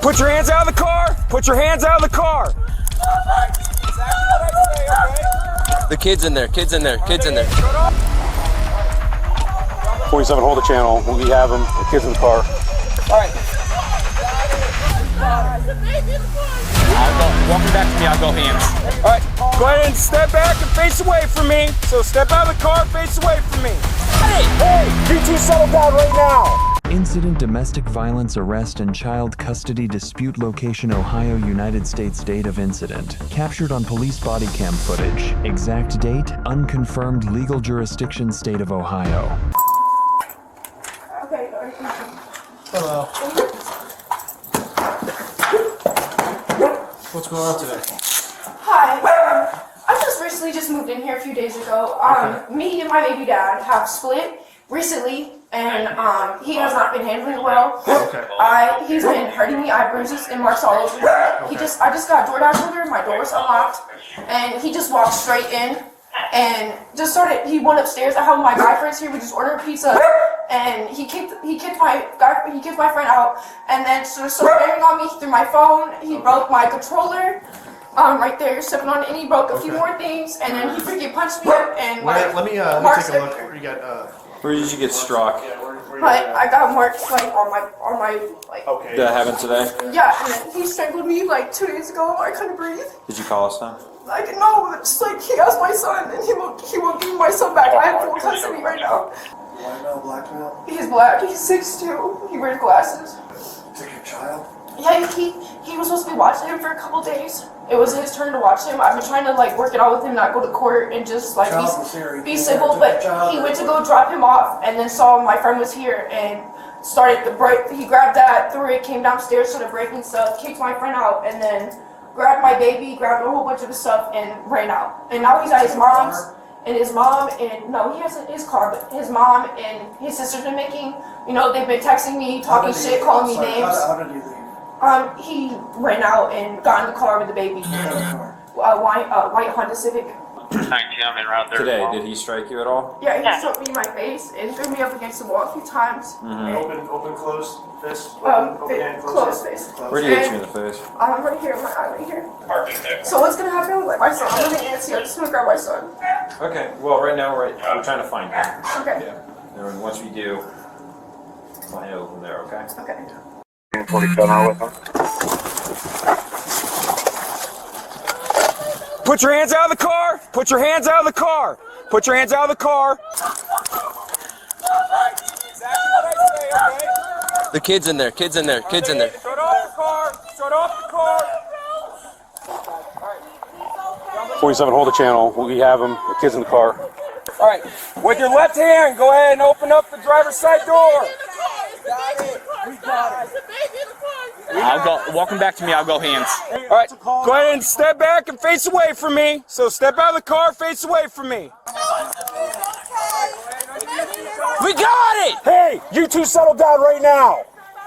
Put your hands out of the car. Put your hands out of the car. The kid's in there. Kid's in there. Kid's in there. 47, hold the channel. We have them. The kid's in the car. All right. Walking back to me, I'll go hands. All right. Go ahead and step back and face away from me. So step out of the car, face away from me. Hey, you two settle down right now. Incident: domestic violence arrest and child custody dispute. Location: Ohio, United States. Date of incident captured on police body cam footage. Exact date unconfirmed. Legal jurisdiction: state of Ohio. Okay. Hello. What's going on today? Hi. I just recently moved in here a few days ago. Me and my baby dad have split recently, and he has not been handling well. Okay. He's been hurting me. I have bruises and marks all over me. I just got DoorDash order. My door's unlocked, and he just walked straight in and just started. He went upstairs. I have my guy friends here. We just ordered pizza, and he kicked my friend out, and then started banging on me through my phone. He broke my controller. Right there, stepping on it, and he broke a few more things, and then he freaking punched me and Let me take a look. Where you got? Where did you get struck? I got marks on my Okay. Did that happen today? yeah, and then he strangled me 2 days ago. I couldn't breathe. Did you call us then? No, it's he has my son, and he won't give me my son back. I have full custody right now. White male, black male? He's black. He's 6'2". He wears glasses. Took your child? Yeah, he was supposed to be watching him for a couple days. It was his turn to watch him. I've been trying to work it out with him, not go to court and just be civil. But he went to go drop him off, and then saw my friend was here and started to break. He grabbed that, threw it, came downstairs, started breaking stuff, kicked my friend out, and then grabbed my baby, grabbed a whole bunch of his stuff, and ran out. And now he's at his mom's, and his mom and no, he hasn't his car, but his mom and his sister's been making. They've been texting me, talking shit, calling me names. How did he leave? He ran out and got in the car with the baby. White Honda Civic. Today, did he strike you at all? Yeah, he struck me in my face and threw me up against the wall a few times. Open, closed fist? Closed fist. Where did he hit you in the face? I'm right here, my eye right here. So what's gonna happen with my son? I'm gonna Nancy. I just wanna grab my son. Okay, well right now we're trying to find him. Okay. Yeah. And once we do, I'll handle from there, okay? Okay. 47 with him. Put your hands out of the car. Put your hands out of the car. Put your hands out of the car. The kid's in there. Kid's in there. Kid's in there. Shut off the car. Shut off the car. 47, hold the channel. We have them. The kid's in the car. All right. With your left hand, go ahead and open up the driver's side door. I'll go. Walking back to me, I'll go hands. All right. Go ahead and step back and face away from me. So step out of the car, face away from me. We got it! Hey, you two settle down right now.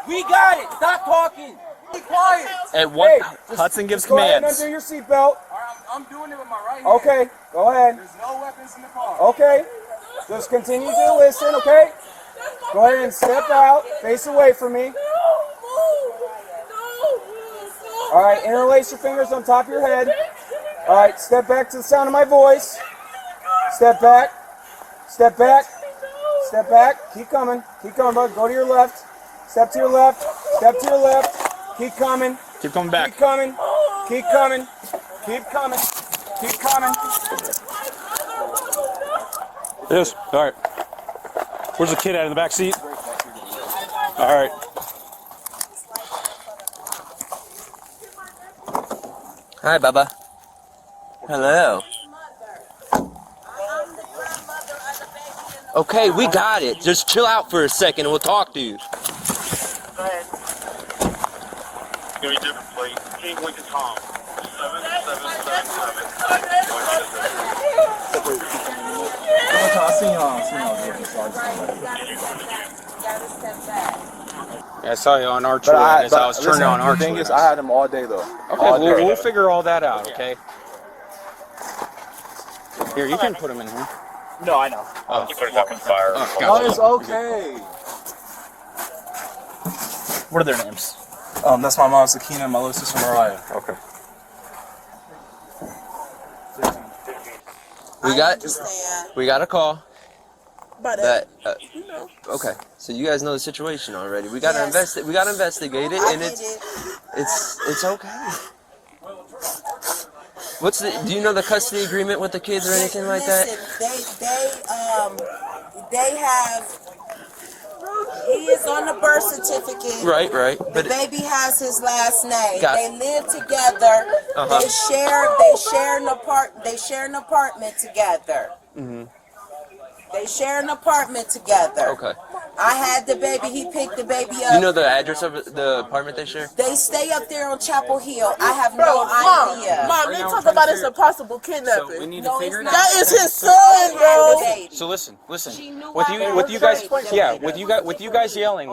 We got it! Stop talking! Be quiet! At Hey, Hudson gives Go ahead and commands. undo your seatbelt. I'm doing it with my right hand. Okay, go ahead. There's no weapons in the car. Okay. Just continue to listen, okay? Go ahead and step out, face away from me. All right, interlace your fingers on top of your head. All right, step back to the sound of my voice. Step back. Step back. Step back. Keep coming, bud. Go to your left. Step to your left. Step to your left. Keep coming. Keep coming back. Keep coming. Keep coming. Keep coming. Keep coming. Yes. All right. Where's the kid at in the back seat? All right. Hi, Bubba. Hello. Okay, we got it. Just chill out for a second and we'll talk to you. Go ahead. Give me a different plate. King Lincoln Tom. 7777. Yeah, I saw you on Archer as I was turning on Archer. The thing is, I had them all day though. Okay, we'll figure all that out, okay? Here, you can put them in here. No, I know. Oh, You put it up in fire. Oh, it's okay. What are their names? That's my mom, Sakina, and my little sister, Mariah. Okay. We got a call. But That okay, so you guys know the situation already. We gotta We gotta investigate it, and it's okay. What's the? Do you know the custody agreement with the kids or anything like that? They have. He is on the birth certificate. Right. The baby has his last name. They live together. Uh-huh. They share an apartment together. Mm-hmm. They share an apartment together. Okay. I had the baby. He picked the baby up. You know the address of the apartment they share? They stay up there on Chapel Hill. I have no idea. Mom, they talk about it's a possible kidnapping. So we need to figure it out. That is his son, bro. So listen. With you guys yelling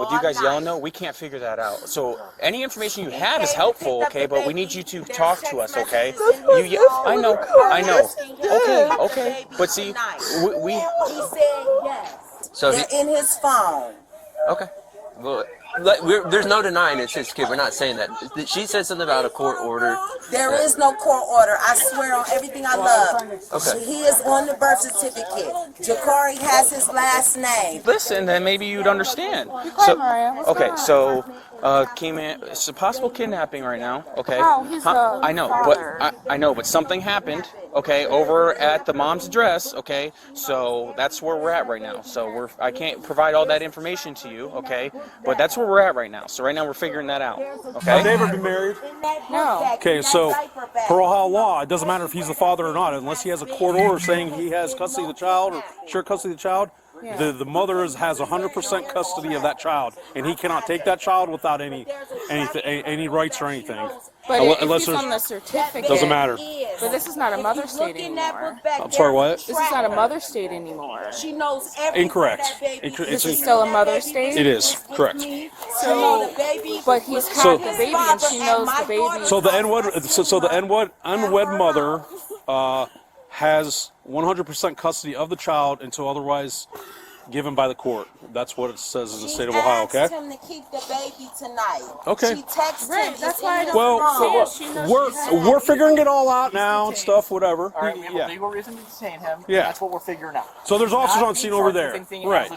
though, we can't figure that out. So any information you have is helpful, okay? But we need you to talk to us, okay? I know. Okay. But see, we He said yes. So they're in his phone. Okay. Well, there's no denying it's his kid. We're not saying that. She said something about a court order. There is no court order. I swear on everything I love. Okay. He is on the birth certificate. Jakari has his last name. listen, then maybe you'd understand. So came in. It's a possible kidnapping right now. Okay. I know, but something happened. Okay, over at the mom's address. Okay, so that's where we're at right now. So I can't provide all that information to you. Okay, but that's where we're at right now. So right now we're figuring that out. Okay. Have they ever been married? No. Okay, so per Ohio law, it doesn't matter if he's the father or not, unless he has a court order saying he has custody of the child or shared custody of the child. The mother has 100% custody of that child, and he cannot take that child without any rights or anything. But if he's on the certificate, doesn't matter. But this is not a mother state anymore. I'm sorry, what? This is not a mother state anymore. She knows everything. Incorrect. This is still a mother state? It is, correct. So, but he's had the baby and she knows the baby. So the unwed mother has 100% custody of the child until otherwise given by the court. That's what it says in the state of Ohio, okay? She asked him to keep the baby tonight. Okay. She texted him. That's why I don't Well, we're figuring it all out now and stuff, whatever. All right, we have a legal reason to detain him. Yeah. That's what we're figuring out. So there's officers on scene over there. Right.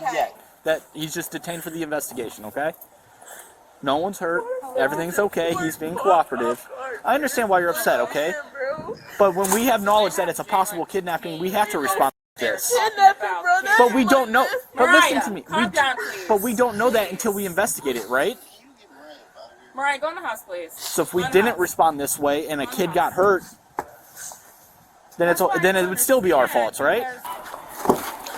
That he's just detained for the investigation, okay? No one's hurt. Everything's okay. He's being cooperative. I understand why you're upset, okay? But when we have knowledge that it's a possible kidnapping, we have to respond to this. But we don't know. But listen to me. But we don't know that until we investigate it, right? Mariah, go in the house, please. So if we didn't respond this way and a kid got hurt, then it would still be our faults, right?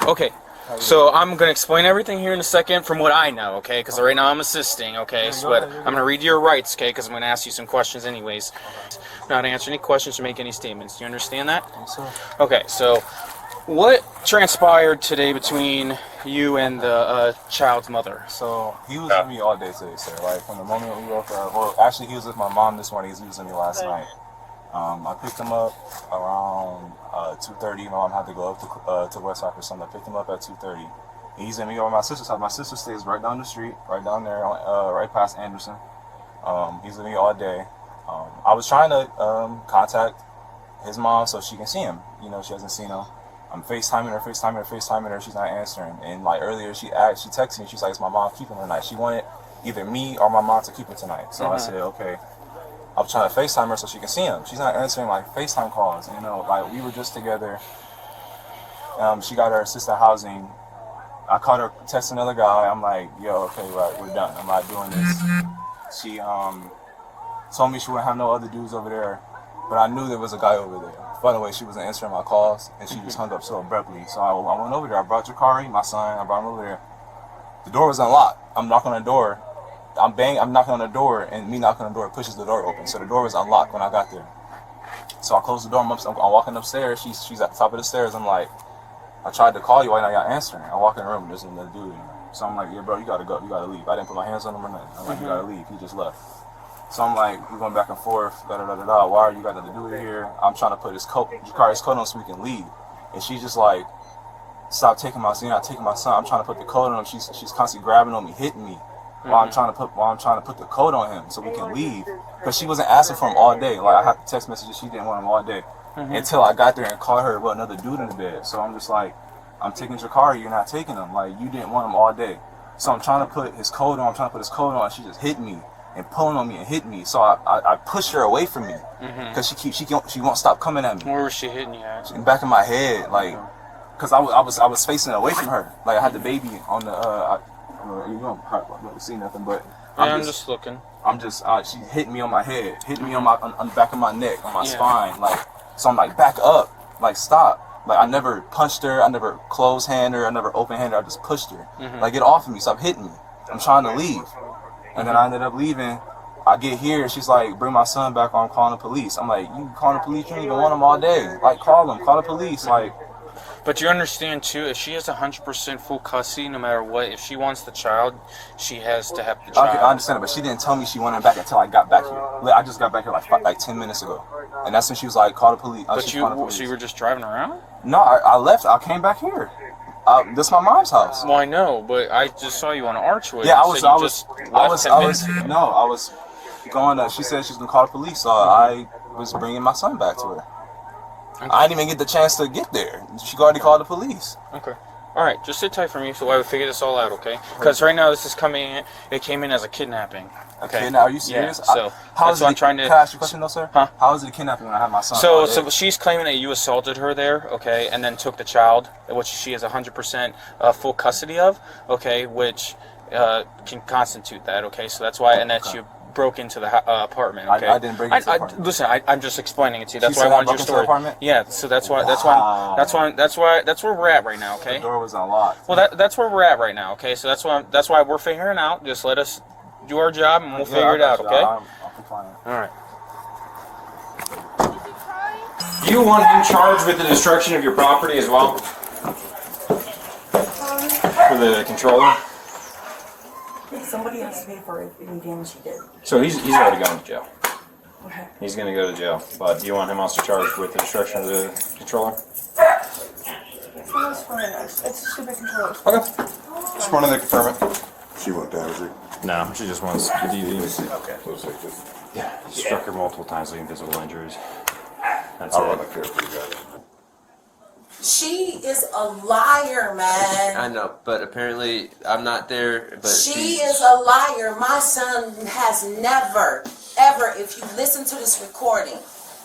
Okay. So I'm going to explain everything here in a second from what I know, okay? Because right now I'm assisting, okay? So, but I'm going to read your rights, okay? Because I'm going to ask you some questions anyways. Not to answer any questions or make any statements. Do you understand that? Okay, so what transpired today between you and the child's mother? So he was with me all day today, sir. Like from the moment we woke up. Well, actually, he was with my mom this morning. He was with me last night. I picked him up around 2:30. My mom had to go up to Westside for something. I picked him up at 2:30. He's in me over my sister's house. My sister stays right down the street, right down there, right past Anderson. He's with me all day. I was trying to contact his mom so she can see him. You know, she hasn't seen him. I'm FaceTiming her. She's not answering. And like earlier, she texted me. She's like, "Is my mom keeping him tonight?" She wanted either me or my mom to keep him tonight. So I said, okay. I was trying to FaceTime her so she can see him. She's not answering like FaceTime calls. You know, like we were just together. She got her assisted housing. I caught her texting another guy. I'm like, yo, okay, right, we're done. I'm not doing this. She told me she wouldn't have no other dudes over there, but I knew there was a guy over there. By the way, she wasn't answering my calls, and she just hung up so abruptly. So I went over there. I brought Jakari, my son. I brought him over there. The door was unlocked. I'm knocking on the door. I'm knocking on the door, and me knocking on the door pushes the door open. So the door was unlocked when I got there. So I closed the door. I'm walking upstairs. She's at the top of the stairs. I'm like, I tried to call you. Why not y'all answering? I walk in the room. There's another dude in there. So I'm like, yeah, bro, you gotta go. You gotta leave. I didn't put my hands on him or nothing. I'm like, you gotta leave. He just left. So I'm like, we're going back and forth. Why are you got nothing to do with here? I'm trying to put Jakari's coat on so we can leave. And she's just like, stop taking my son. You're not taking my son. I'm trying to put the coat on him. She's constantly grabbing on me, hitting me. while I'm trying to put the coat on him so we can leave. Because she wasn't asking for him all day. Like, I had the text messages, she didn't want him all day. Until I got there and caught her with another dude in the bed. So I'm just like, I'm taking your car, you're not taking him. Like, you didn't want him all day. So I'm trying to put his coat on, she just hit me and pulling on me and hit me. So I pushed her away from me because she won't stop coming at me. Where was she hitting you at? In the back of my head, like, because I was facing away from her. Like, I had the baby on the you don't see nothing, but I'm just looking. She hit me on my head, hit me on the back of my neck, on my spine, like. So I'm like, back up, like, stop. Like, I never punched her, I never closed handed her, I never open handed her, I just pushed her. Like, get off of me, stop hitting me. I'm trying to leave. And then I ended up leaving. I get here, she's like, bring my son back, or I'm calling the police. I'm like, you calling the police? You don't even want him all day. Like, call the police. Like. But you understand too, if she has 100% full custody, no matter what, if she wants the child, she has to have the child. Okay, I understand it, but she didn't tell me she wanted him back until I got back here. I just got back here like 10 minutes ago. And that's when she was like, call the police. So you were just driving around? No, I left. I came back here. This is my mom's house. Well, I know, but I just saw you on Archway. Yeah, I was going. She said she was gonna call the police, so I was bringing my son back to her. Okay. I didn't even get the chance to get there. She already called the police. Okay. All right, just sit tight for me so I will figure this all out, okay? Because right now this is coming in. It came in as a kidnapping. Okay. Now, are you serious? Yeah, so that's what I'm trying to. Can I ask you a question though, sir? Huh? How is it a kidnapping when I have my son? So she's claiming that you assaulted her there, okay, and then took the child, which she has 100% full custody of, okay, which can constitute that, okay. So that's why, and that you broke into the apartment. Okay, I didn't break into the apartment. Listen, I'm just explaining it to you. That's why I wanted your story. Yeah, so that's why that's where we're at right now. Okay. The door was unlocked. Well, that's where we're at right now. Okay, so that's why we're figuring out. Just let us do our job and we'll figure it out. Okay. I'm compliant. All right. Do you want him charged with the destruction of your property as well? For the controller? Somebody has to pay for any damage he did. So he's already going to jail. Okay. He's going to go to jail. But do you want him also charged with the destruction of the controller? That's fine. It's a stupid controller. Okay. Just wanted to confirm it. She won't damage it. No, she just wants the DV. Okay. Yeah, he struck her multiple times with invisible injuries. That's I'll it. run a care for you guys. She is a liar, man. I know, but apparently I'm not there. But She is a liar. My son has never, ever, if you listen to this recording,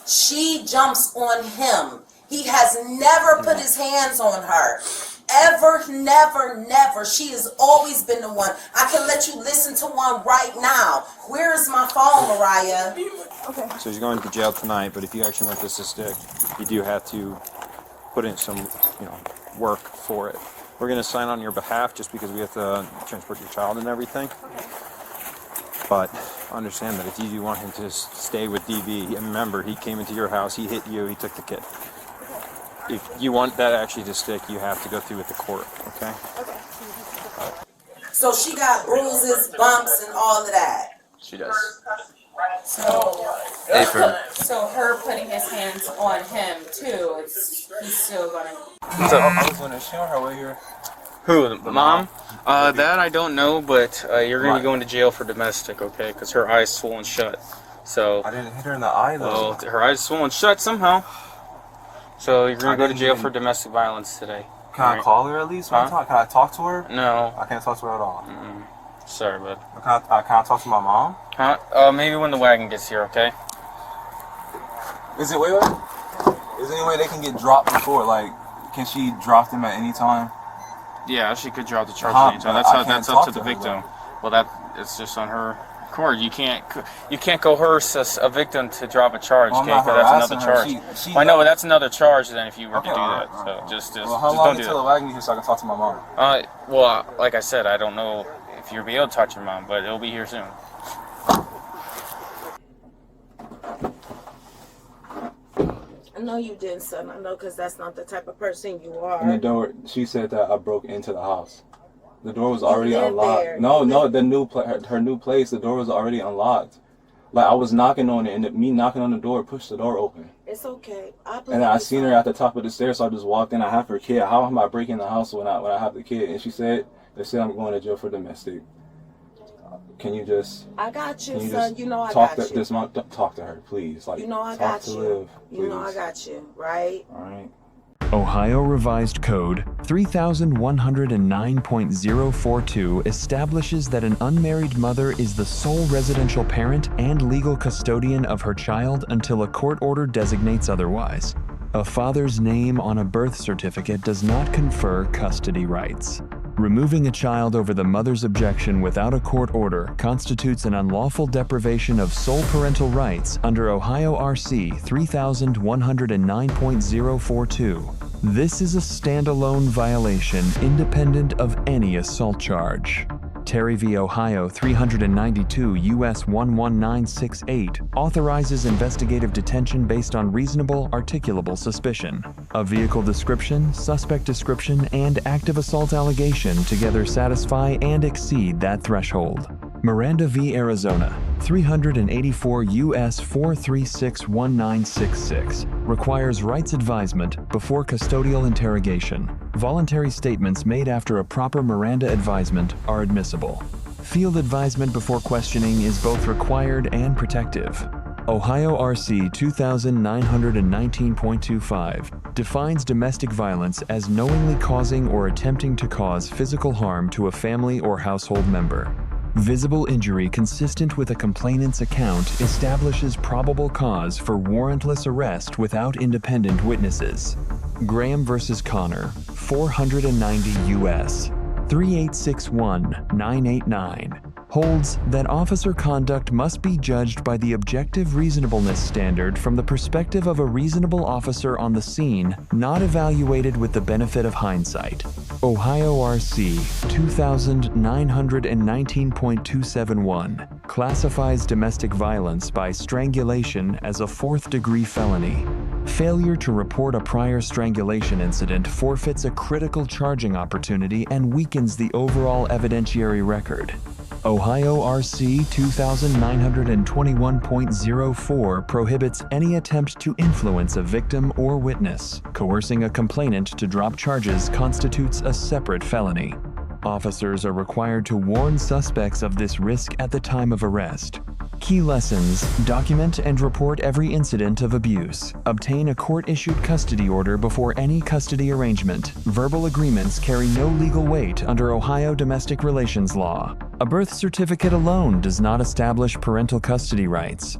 she jumps on him. He has never put his hands on her. Ever, never, never. She has always been the one. I can let you listen to one right now. Where is my phone, Mariah? Okay. So he's going to jail tonight, but if you actually want this to stick, you do have to put in some, work for it. We're going to sign on your behalf just because we have to transport your child and everything. But understand that if you do want him to stay with DV, and remember, he came into your house, he hit you, he took the kid. If you want that actually to stick, you have to go through with the court, okay? So she got bruises, bumps, and all of that. she does. So her putting his hands on him too, he's still gonna. I was wondering, is she on her way here? Who, the mom? That I don't know, but you're going to be going to jail for domestic, okay? Because her eye's swollen shut. So. I didn't hit her in the eye though. Well, her eye's swollen shut somehow. So you're going to go to jail for domestic violence today. Can I call her at least one time? Can I talk to her? No. I can't talk to her at all. Sorry, bud. Can I talk to my mom? Huh? Maybe when the wagon gets here, okay? Is there any way they can get dropped before? Like, can she drop them at any time? Yeah, she could drop the charge at any time. That's up to the victim. Well, it's just on her court. You can't coerce a victim to drop a charge, okay? Because that's another charge. I know, but that's another charge then if you were to do that. So just how long don't do until the that. wagon gets here so I can talk to my mom? Well, like I said, I don't know if you'll be able to talk to your mom, but it'll be here soon. I know you didn't, son. I know, because that's not the type of person you are. And the door, she said that I broke into the house. The door was already live unlocked. there. No, her new place, the door was already unlocked. Like, I was knocking on it, and me knocking on the door pushed the door open. It's okay. And I seen her at the top of the stairs, so I just walked in. I have her kid. How am I breaking the house when I have the kid? And they said I'm going to jail for domestic. can you just? I got you, Can you son. just You know I talk got to you. this month? Talk to her, please. Like, You know I talk got to you. Liv, You know I please. got you, right? All right. Ohio Revised Code 3109.042 establishes that an unmarried mother is the sole residential parent and legal custodian of her child until a court order designates otherwise. A father's name on a birth certificate does not confer custody rights. Removing a child over the mother's objection without a court order constitutes an unlawful deprivation of sole parental rights under Ohio RC 3109.042. This is a standalone violation independent of any assault charge. Terry v. Ohio 392 U.S. 11968 authorizes investigative detention based on reasonable, articulable suspicion. A vehicle description, suspect description, and active assault allegation together satisfy and exceed that threshold. Miranda v. Arizona 384 U.S. 4361966 requires rights advisement before custodial interrogation. Voluntary statements made after a proper Miranda advisement are admissible. Field advisement before questioning is both required and protective. Ohio RC 2919.25 defines domestic violence as knowingly causing or attempting to cause physical harm to a family or household member. Visible injury consistent with a complainant's account establishes probable cause for warrantless arrest without independent witnesses. Graham v. Connor, 490 U.S. 3861989 holds that officer conduct must be judged by the objective reasonableness standard from the perspective of a reasonable officer on the scene, not evaluated with the benefit of hindsight. Ohio RC 2919.271 classifies domestic violence by strangulation as a fourth-degree felony. Failure to report a prior strangulation incident forfeits a critical charging opportunity and weakens the overall evidentiary record. Ohio RC 2921.04 prohibits any attempt to influence a victim or witness. Coercing a complainant to drop charges constitutes a separate felony. Officers are required to warn suspects of this risk at the time of arrest. Key lessons: document and report every incident of abuse. Obtain a court-issued custody order before any custody arrangement. Verbal agreements carry no legal weight under Ohio domestic relations law. A birth certificate alone does not establish parental custody rights.